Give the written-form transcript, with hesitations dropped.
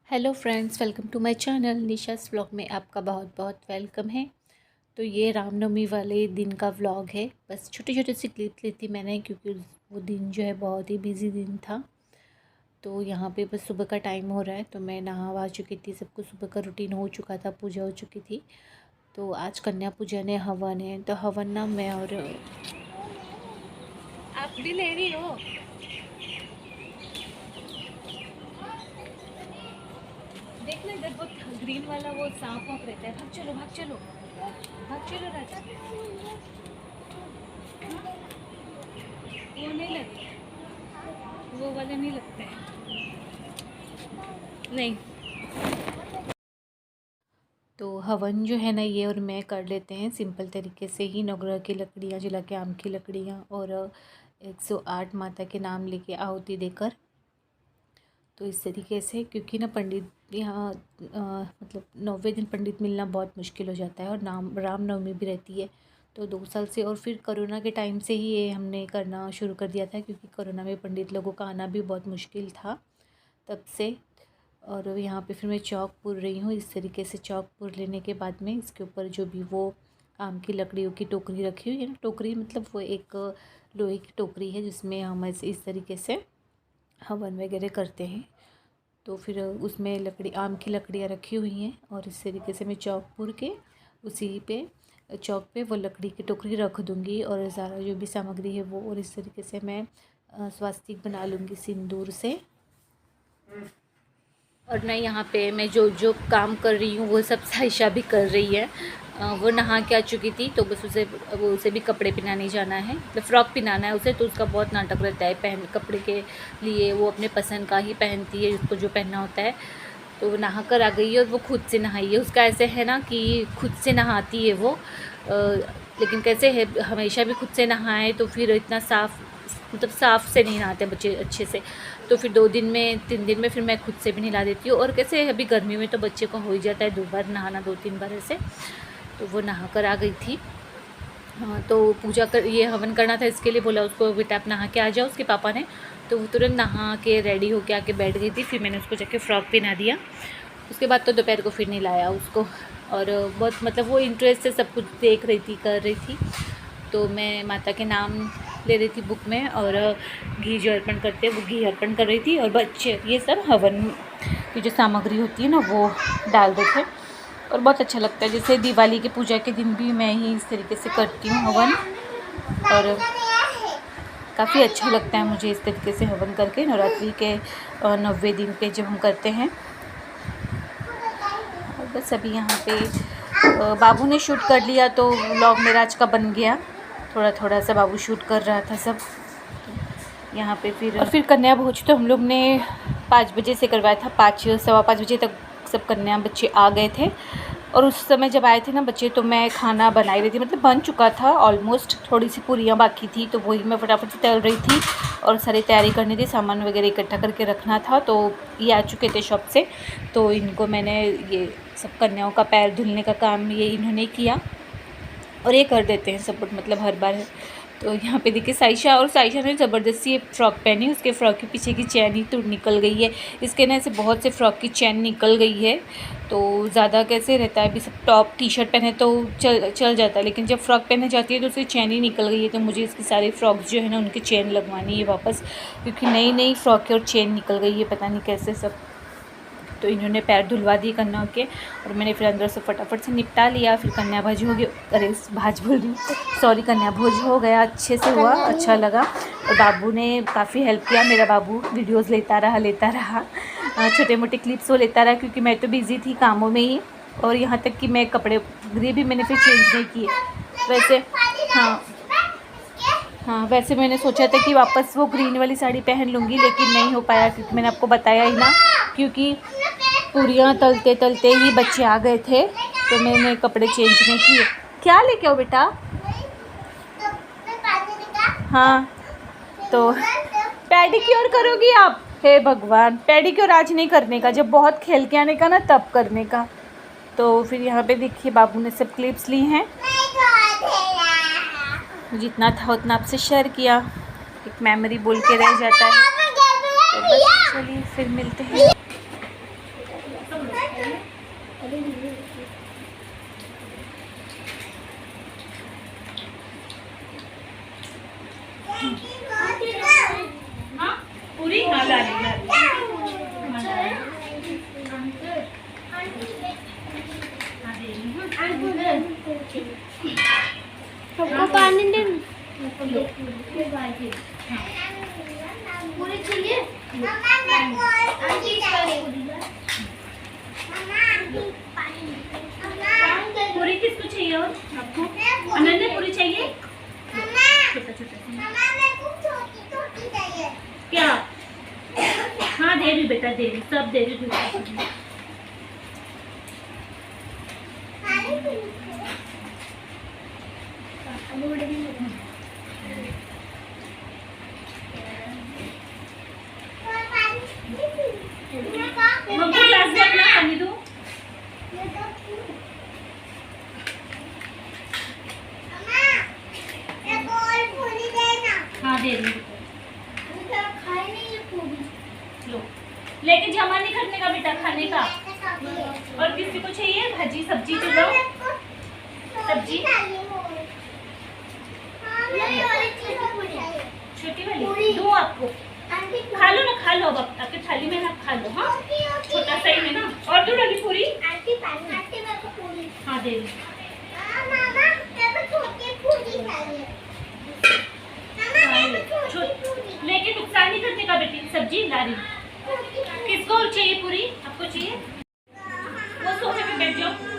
Hello friends, welcome to my channel Nisha's vlog में आपका बहुत बहुत वेलकम है। तो ये रामनवमी वाले दिन का व्लॉग है। बस छोटे छोटे सी क्लिप ली थी मैंने, क्योंकि वो दिन जो है बहुत ही बिजी दिन था। तो यहाँ पे बस सुबह का टाइम हो रहा है, तो मैं नहा वहा चुकी थी, सब कुछ सुबह का रूटीन हो चुका था, पूजा हो चुकी थी। तो आज कन्या पूजन है, हवन है। तो हवन ना मैं और आप भी ले रही हो। देखना इधर वो ग्रीन वाला वो सांप वाप रहता है। भाग चलो भाग चलो भाग चलो राजा। वो नहीं लगता, वो वाले नहीं लगते हैं। नहीं। तो हवन जो है ना, ये और मैं कर लेते हैं सिंपल तरीके से ही। नवग्रह की लकड़ियाँ जला के, आम की लकड़ियाँ, और 108 माता के नाम लेके आहुति देकर। तो इस तरीके से, क्योंकि ना पंडित यहाँ मतलब 9वें दिन पंडित मिलना बहुत मुश्किल हो जाता है, और रामनवमी भी रहती है। तो 2 साल से, और फिर कोरोना के टाइम से ही ये हमने करना शुरू कर दिया था, क्योंकि कोरोना में पंडित लोगों का आना भी बहुत मुश्किल था तब से। और यहाँ पे फिर मैं चौक पूर रही हूँ। इस तरीके से चौक पूर लेने के बाद में इसके ऊपर जो भी वो आम की लकड़ियों की टोकरी रखी हुई है ना, टोकरी मतलब वो एक लोहे की टोकरी है, जिसमें हम ऐसे इस तरीके से हवन वगैरह करते हैं। तो फिर उसमें आम की लकड़ियाँ रखी हुई हैं, और इस तरीके से मैं चौक पूर के उसी पे चौक पे वो लकड़ी की टोकरी रख दूँगी, और सारा जो भी सामग्री है वो, और इस तरीके से मैं स्वास्तिक बना लूँगी सिंदूर से। और मैं यहाँ पे मैं जो जो काम कर रही हूँ वो सब साइशा भी कर रही है। वो नहा के आ चुकी थी, तो बस उसे भी कपड़े पहनाने जाना है, मतलब फ़्रॉक पहनाना है उसे। तो उसका बहुत नाटक रहता है कपड़े के लिए। वो अपने पसंद का ही पहनती है, उसको जो पहनना होता है। तो वो नहा कर आ गई है, और वो खुद से नहाई है। उसका ऐसे है ना कि खुद से नहाती है वो, लेकिन कैसे है, हमेशा भी खुद से नहाए तो फिर इतना साफ़, मतलब साफ़ से नहीं नहाते बच्चे अच्छे से। तो फिर 2 दिन में 3 दिन में फिर मैं खुद से भी नहला देती हूँ। और कैसे अभी गर्मी में तो बच्चे को हो ही जाता है 2 बार नहाना, 2-3 बार ऐसे। तो वो नहा कर आ गई थी। हाँ, तो पूजा कर, ये हवन करना था, इसके लिए बोला उसको, बेटा आप नहा के आ जाओ, उसके पापा ने। तो वो तुरंत नहा के रेडी होके आके बैठ गई थी। फिर मैंने उसको जाके फ़्रॉक पहना दिया। उसके बाद तो दोपहर को फिर नहीं लाया उसको। और बहुत मतलब वो इंटरेस्ट से सब कुछ देख रही थी, कर रही थी। तो मैं माता के नाम ले रही थी बुक में, और घी जो अर्पण करते हैं वो घी अर्पण कर रही थी, और बच्चे ये सब हवन की जो सामग्री होती है ना वो डाल रहे थे। और बहुत अच्छा लगता है, जैसे दिवाली की पूजा के दिन भी मैं ही इस तरीके से करती हूँ हवन। और काफ़ी अच्छा लगता है मुझे इस तरीके से हवन करके, नवरात्रि के 9वें दिन पे जब हम करते हैं। और बस अभी यहाँ पे बाबू ने शूट कर लिया, तो व्लॉग मेरा आज का बन गया। थोड़ा थोड़ा सा बाबू शूट कर रहा था सब यहाँ पे। फिर कन्या भोज तो हम लोग ने 5 बजे से करवाया था। 5 सवा 5 बजे तक सब कन्या बच्चे आ गए थे। और उस समय जब आए थे ना बच्चे, तो मैं खाना बनाई रही थी, मतलब बन चुका था ऑलमोस्ट, थोड़ी सी पूरियाँ बाकी थी, तो वही मैं फटाफट से तल रही थी। और सारी तैयारी करनी थी, सामान वगैरह इकट्ठा करके रखना था। तो ये आ चुके थे शॉप से, तो इनको मैंने ये सब कन्याओं का पैर धुलने का काम ये इन्होंने किया। और ये कर देते हैं सपोर्ट, मतलब हर बार। तो यहाँ पे देखिए साइशा, और साइशा ने ज़बरदस्ती ये फ़्रॉक पहनी, उसके फ़्रॉक के पीछे की चैन ही तो निकल गई है। इसके ना ऐसे बहुत से फ़्रॉक की चैन निकल गई है। तो ज़्यादा कैसे रहता है, अभी सब टॉप टी शर्ट पहने तो चल जाता है, लेकिन जब फ़्रॉक पहने जाती है तो उसकी चैन ही निकल गई है। तो मुझे इसकी सारी फ़्रॉक्स जो है ना उनकी चैन लगवानी है वापस, क्योंकि नई नई फ़्रॉक की और चैन निकल गई है, पता नहीं कैसे सब। तो इन्होंने पैर धुलवा दिए कन्याओं के, और मैंने फिर अंदर से फटाफट से निपटा लिया। फिर कन्या भोज हो गया, अरे भाज बोल रही हूँ, सॉरी, कन्या भोज हो गया, अच्छे से हुआ, अच्छा लगा। और बाबू ने काफ़ी हेल्प किया। मेरा बाबू वीडियोज़ लेता रहा, छोटे मोटे क्लिप्स वो लेता रहा, क्योंकि मैं तो बिज़ी थी कामों में ही। और यहाँ तक कि मैं कपड़े भी मैंने फिर चेंज नहीं किए वैसे। हाँ हाँ, वैसे मैंने सोचा था कि वापस वो ग्रीन वाली साड़ी पहन लूँगी, लेकिन नहीं हो पाया, क्योंकि मैंने आपको बताया ही ना, क्योंकि पूरियाँ तलते तलते ही बच्चे आ गए थे, तो मैंने कपड़े चेंज नहीं किए। क्या लेके आओ बेटा? हाँ, तो पेडिक्योर करोगी आप? हे भगवान, पेडिक्योर आज नहीं करने का, जब बहुत खेल के आने का ना तब करने का। तो फिर यहाँ पे देखिए बाबू ने सब क्लिप्स ली हैं, जितना था उतना आपसे शेयर किया, एक मेमोरी बोल के रह जाता है। तो बस चलिए फिर मिलते हैं। चाहिए और आपको? अनन्या पूरी चाहिए? छोटा छोटा क्या? हाँ दे रही बेटा, दे रही, सब दे रही। पानी दो। हाँ दे रही। लो लेके जमा नहीं करने का बेटा, खाने का। और किसी को चाहिए भाजी सब्जी? चलो सब्जी छोटी वाली दो आपको। खा लो ना, खा लो अब आपके थाली में ना, खा लो। हाँ छोटा सा ही में ना। और दो वाली पूरी। हाँ दे रही। लेकिन नुकसान नहीं करने का बेटी, सब्जी ला रही। किसको चाहिए पूरी? आपको चाहिए? वो सोफे पे बैठ जाओ।